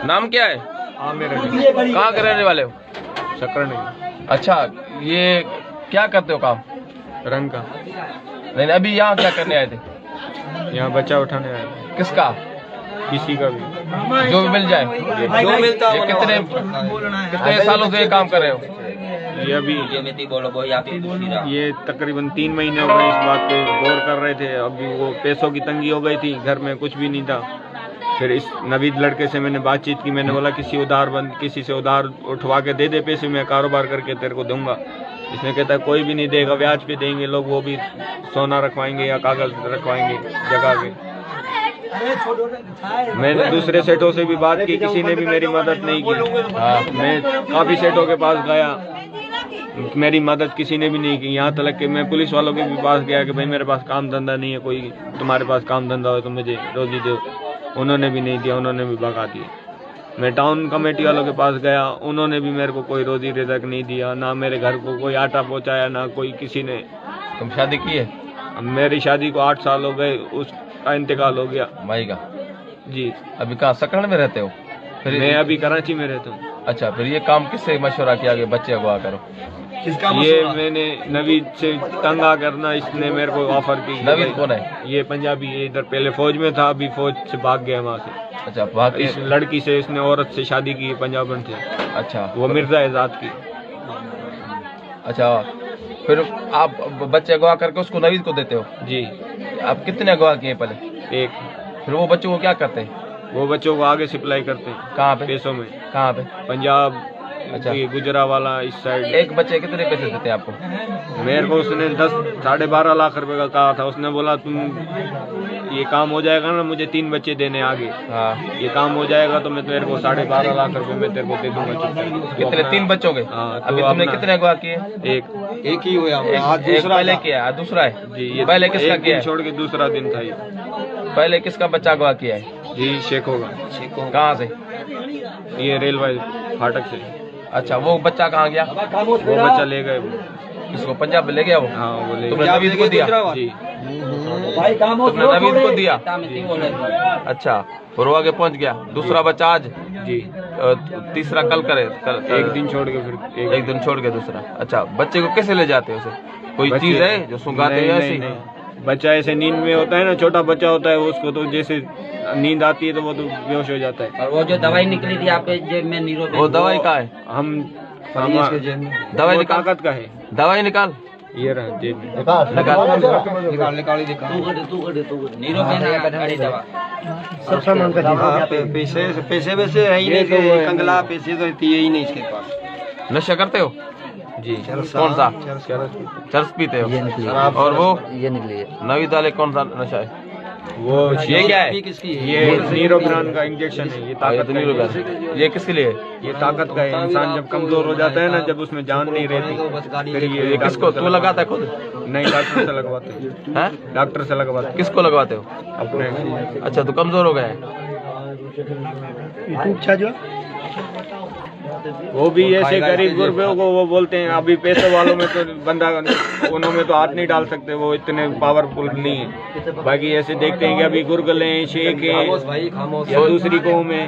नाम क्या है? कहाँ के रहने वाले हो? सकरनी। अच्छा, ये क्या करते हो काम? रंग का। नहीं, अभी यहाँ क्या करने आए थे? यहाँ बच्चा उठाने आए थे। किसका? किसी का भी, जो भी मिल जाए। जो मिलता है। ये कितने सालों से ये काम कर रहे हो? ये अभी ये तकरीबन 3 महीने हो गए इस बात पे गौर कर रहे थे। अभी वो पैसों की तंगी हो गई थी, घर में कुछ भी नहीं था। फिर इस नवीद लड़के से मैंने बातचीत की। मैंने बोला किसी से उधार उठवा के दे दे पैसे, मैं कारोबार करके तेरे को दूंगा। इसने कहता है कोई भी नहीं देगा, ब्याज पे देंगे लोग, वो भी सोना रखवाएंगे या कागज रखवाएंगे जगह पे। मैंने दूसरे सेठों से भी बात की, किसी ने भी मेरी मदद नहीं की। मैं काफ़ी सेठों के पास गया, मेरी मदद किसी ने भी नहीं की। यहाँ तक कि मैं पुलिस वालों के भी पास गया कि भाई मेरे पास काम धंधा नहीं है, कोई तुम्हारे पास काम धंधा हो तो मुझे रोजी दो। उन्होंने भी नहीं दिया, उन्होंने भी भगा दिया। मैं टाउन कमेटी वालों के पास गया, उन्होंने भी मेरे को कोई रोजी रिज़्क नहीं दिया, ना मेरे घर को कोई आटा पहुँचाया, ना कोई किसी ने। तुम शादी की है? मेरी शादी को 8 साल हो गए, उसका इंतकाल हो गया। भाई का? जी। अभी कहाँ सकरण में रहते हो? फिर मैं अभी कराची में रहता हूँ। अच्छा, फिर ये काम किससे मशवरा किया कि बच्चे अगवा करो? ये मैंने नवीद से तंग आ करना, इसने मेरे को ऑफर की। नवीद कौन है? ये पंजाबी, ये इधर पहले फौज में था, अभी फौज से भाग गया वहाँ से। अच्छा, भाग इस लड़की से, इसने औरत से शादी की पंजाबन से। अच्छा, वो मिर्जा एजाद की। अच्छा, फिर आप बच्चे अगवा करके उसको नवीद को देते हो? जी। आप कितने अगवा किए पहले? 1। फिर वो बच्चों को क्या करते हैं? वो बच्चों को आगे सप्लाई करते हैं। कहाँ पे? पैसों में। कहाँ पे? पंजाब। अच्छा, गुजरावाला इस साइड। एक बच्चे कितने पैसे देते हैं आपको? मेरे को उसने 12.5 लाख रुपए का कहा था। उसने बोला तुम ये काम हो जाएगा ना, मुझे 3 बच्चे देने आगे। हाँ, ये काम हो जाएगा तो मैं तेरे को 12.5 लाख रुपए मैं तेरे को दे दूंगा। कितने? 3 बच्चों के? हाँ। अभी तुमने कितने अगवा किए? एक ही हुआ। एक पहले किया, दूसरा है जी। ये पहले किसका किया? छोड़ के दूसरा दिन था ये। पहले किसका बच्चा अगवा किया है? जी, शेख होगा। कहाँ से? ये रेलवे फाटक से। अच्छा, वो बच्चा कहाँ गया? वो बच्चा ले गए। इसको पंजाब में ले गया वो? हाँ, वो ले तुमने नवीद को दिया? जी। तुमने नवीद को दिया? अच्छा, फिर वो आगे पहुँच गया। दूसरा बच्चा आज? जी। तीसरा कल करे? एक दिन छोड़ के फिर एक दिन छोड़ के दूसरा। अच्छा, बच्चे को कैसे ले जाते हो उसे? कोई चीज है जो सुंघाते हैं ऐसे? बच्चा ऐसे नींद में होता है ना, छोटा बच्चा होता है, उसको तो जैसे नींद आती है तो वो तो बेहोश हो जाता है। और वो जो दवाई निकली थी आपके जेब में नीरो, वो दवाई का है? हम दवाई निकाल, ताकत का है। दवाई निकाल। ये रहा जेब में। निकाल नीरो के दवा। पैसे वैसे है ही नहीं, कंगला पैसे तो ही नहीं इसके पास। नशा करते हो? जी। कौन सा? चरस पीते हो? और वो ये निकली है नवीद वाले कौन सा नशा है? वो ये क्या है? ये नीरोग्रान का इंजेक्शन है। ये ताकत का है। ये किसके लिए? ये ताकत का है। इंसान जब कमजोर हो जाता है ना, जब उसमें जान नहीं रहती, फिर ये किसको? तू लगाता है खुद? नहीं, डॉक्टर से लगवाते हैं। डॉक्टर से लगवाते हैं। किसको लगवाते हो? अपने। अच्छा, तो कमजोर हो गए हैं? वो भी ऐसे गरीब गुरबों को वो बोलते हैं। अभी पैसे वालों में तो बंदा उन्होंने तो हाथ नहीं डाल सकते, वो इतने पावरफुल नहीं है। बाकी ऐसे देखते हैं कि अभी गुरगले हैं, शेख हैं या दूसरी कौम है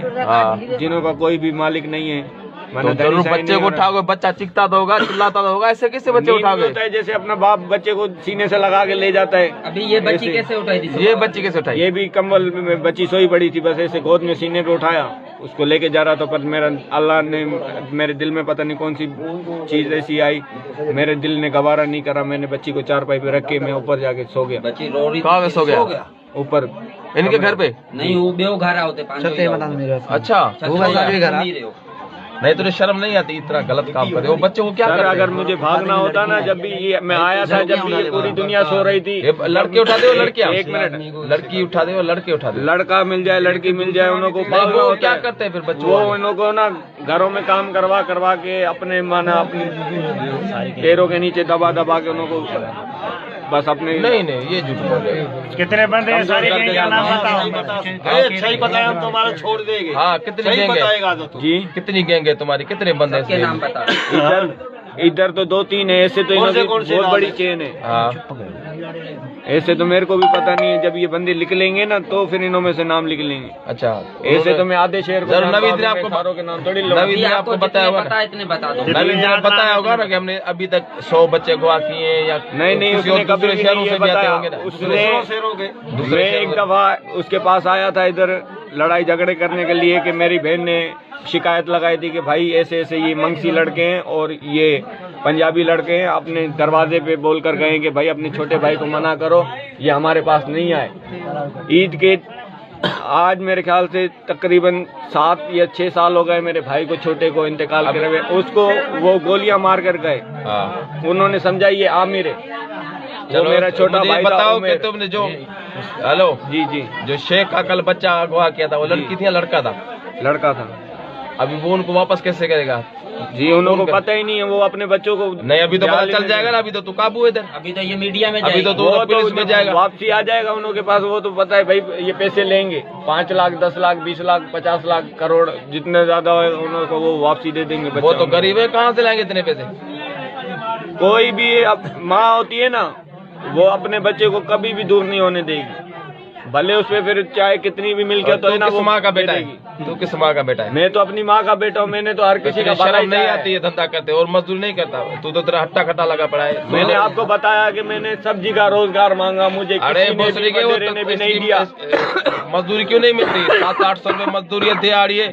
जिन्हों का कोई भी मालिक नहीं है। तो जरूर बच्चे को उठाओगे, बच्चा चीखता तो होगा, चिल्लाता तो होगा, ऐसे कैसे बच्चे उठाओगे? होता है जैसे अपना बाप बच्चे को सीने से लगा के ले जाता है। अभी ये बच्ची कैसे उठाई थी? ये बच्ची कैसे उठाई? ये भी कंबल में बच्ची सोई पड़ी थी, बस ऐसे गोद में सीने पे उठाया, उसको लेके जा रहा था। पर मेरा अल्लाह ने, मेरे दिल में पता नहीं कौन सी चीज ऐसी आई, मेरे दिल ने गवारा नहीं करा। मैंने बच्ची को चारपाई पे रख के मैं ऊपर जाके सो गया। बच्ची रो रही, कहाँ सो गया? ऊपर इनके घर पे? नहीं, वो बेव घर होते। अच्छा, नहीं तो शर्म नहीं आती इतना गलत काम करे? वो बच्चे को क्या करे? अगर मुझे भागना होता ना, जब भी ये मैं आया था, जब भी ये पूरी दुनिया सो रही थी। लड़के उठा दे, लड़कियां? एक मिनट, लड़की उठा दे, लड़के उठा दे। लड़का मिल जाए, लड़की मिल जाए, उन लोगों को भागना होता क्या है। करते हैं फिर बच्चों? वो इन लोगों को ना घरों में काम करवा के अपने माना अपने पैरों के नीचे दबा के उन लोगों को बस अपने। नहीं, ये झूठ बोल रहे हैं। कितने बंदे हैं? सारे गैंग का नाम बताओ। सही बताया, हम तुम्हारा छोड़ देंगे। हाँ, कितनी गैंग है जी? कितनी गैंग है तुम्हारी? कितने बंदे हैं? नाम बता। इधर तो 2-3 है, ऐसे तो इन्होंने बहुत बड़ी चेन है। हाँ, ऐसे तो मेरे को भी पता नहीं है, जब ये बंदे निकलेंगे ना तो फिर इन्हों में से नाम लिख लेंगे। अच्छा, ऐसे तो मैं आधे शहर को जरूर जानता नवीद हूं, ने मैं आपको सारों के नाम थोड़ी लूंगा। नवीद ने आपको बताया होगा ना, इतने बता दो। नवीद ने बताया होगा ना कि हमने अभी तक 100 बच्चे गवा किए या नहीं, किसी उसने और कभी दूसरे भी शहरों नहीं से ये भी आते बताया। होंगे ना। उसने मैं एक दफा उसके पास आया था इधर लड़ाई झगड़े करने के लिए कि मेरी बहन ने शिकायत लगाई थी कि भाई ऐसे ऐसे ये मंगसी लड़के हैं और ये पंजाबी लड़के हैं, अपने दरवाजे पे बोल कर गए कि भाई अपने छोटे भाई को मना करो, ये हमारे पास नहीं आए। ईद के आज मेरे ख्याल से तकरीबन 7 या 6 साल हो गए मेरे भाई को छोटे को इंतकाल करे हुए, उसको वो गोलियां मार कर गए। हाँ, उन्होंने समझा ये आमिर है, वो मेरा छोटा मुझे भाई बताओ था। कि तुमने जो हेलो जी जी जो शेख का कल बच्चा अगवा किया था वो लड़की थी या लड़का था? लड़का था। अभी वो उनको वापस कैसे करेगा? जी उनको पता ही नहीं है, वो अपने बच्चों को नहीं, अभी तो पता जाल चल में जाएगा ना, अभी तो तू काबू है इधर, अभी तो ये मीडिया में अभी तो तू वो पुलिस में जाएगा। वापसी आ जाएगा उनके पास, वो तो पता है भाई ये पैसे लेंगे 5 लाख 10 लाख 20 लाख 50 लाख करोड़ जितने ज्यादा हो उनको वो वापसी दे देंगे। वो तो गरीब है, कहाँ से लाएंगे इतने पैसे? कोई भी अब माँ होती है ना, वो अपने बच्चे को कभी भी दूर नहीं होने देगी, भले उसमें फिर चाहे कितनी भी मिल के तो है ना। किस वो माँ का बेटा देगी। है? तू किस माँ का बेटा है? मैं तो अपनी माँ का बेटा हूँ, मैंने तो हर किसी का भला ही शर्म नहीं चाहा आती है धंधा करते और मजदूर नहीं करता? तू तो तेरा हट्टा खट्टा लगा पड़ा है। मैंने आपको बताया कि मैंने सब्जी का रोजगार मांगा, मुझे अरे किसी ने भोसड़ी भी के वो मदेरे ने भी नहीं दिया। मजदूरी क्यों नहीं मिलती? 700-800 रुपए मजदूरी है, दिहाड़ी है।